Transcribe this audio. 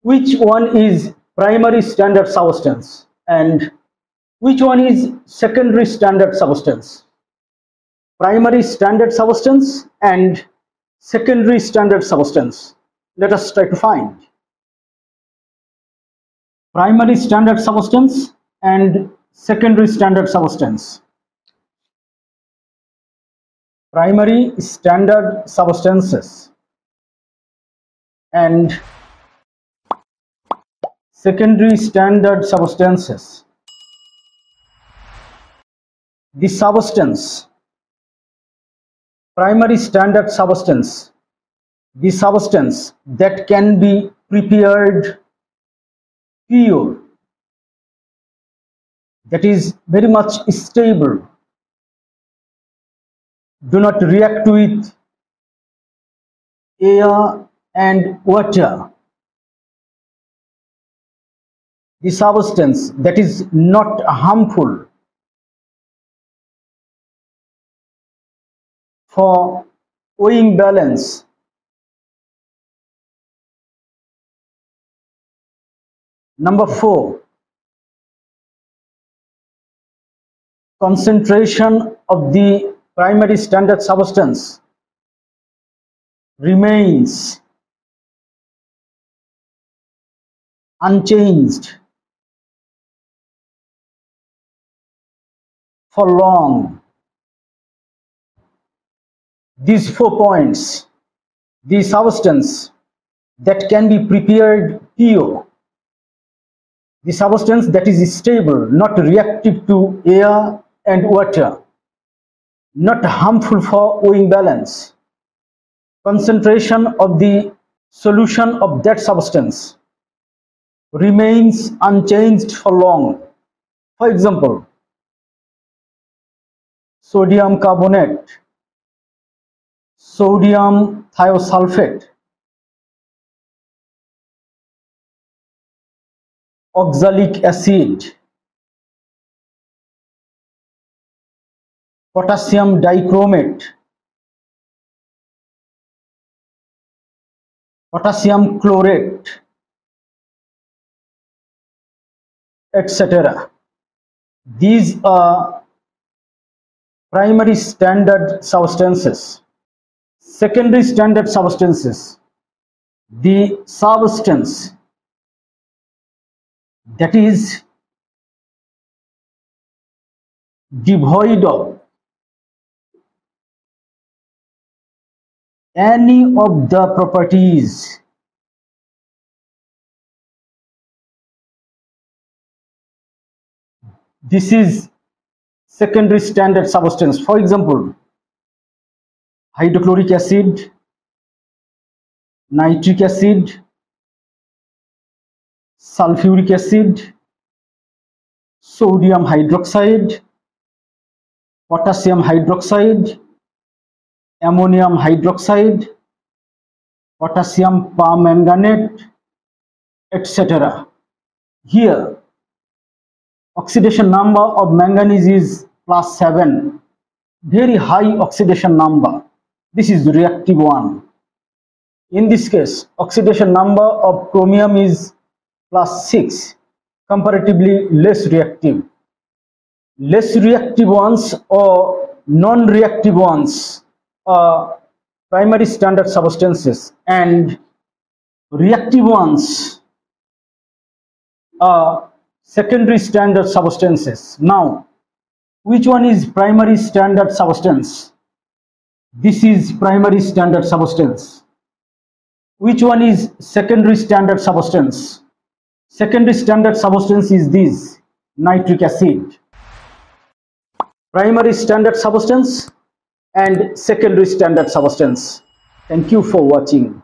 which one is primary standard substance and which one is secondary standard substance? Primary standard substance and secondary standard substance. Let us try to find primary standard substance and secondary standard substance. Primary standard substances and secondary standard substances. The substance, primary standard substance, the substance that can be prepared pure, that is very much stable, do not react with air and water. The substance that is not harmful for weighing balance. Number 4, concentration of the primary standard substance remains unchanged for long. These 4 points, the substance that can be prepared pure, the substance that is stable, not reactive to air and water, not harmful for weighing balance, concentration of the solution of that substance remains unchanged for long. For example, sodium carbonate, sodium thiosulfate, oxalic acid, potassium dichromate, potassium chlorate, etc. These are primary standard substances. Secondary standard substances, the substance that is devoid of any of the properties this is secondary standard substance. For example, hydrochloric acid, nitric acid, sulfuric acid, sodium hydroxide, potassium hydroxide, ammonium hydroxide, potassium permanganate, etc. Here, oxidation number of manganese is +7, very high oxidation number. This is the reactive one. In this case, oxidation number of chromium is +6, comparatively less reactive. Less reactive ones or non-reactive ones are primary standard substances, and reactive ones are secondary standard substances. Now, which one is primary standard substance? This is primary standard substance. Which one is secondary standard substance? Secondary standard substance is this, nitric acid. Primary standard substance and secondary standard substance. Thank you for watching.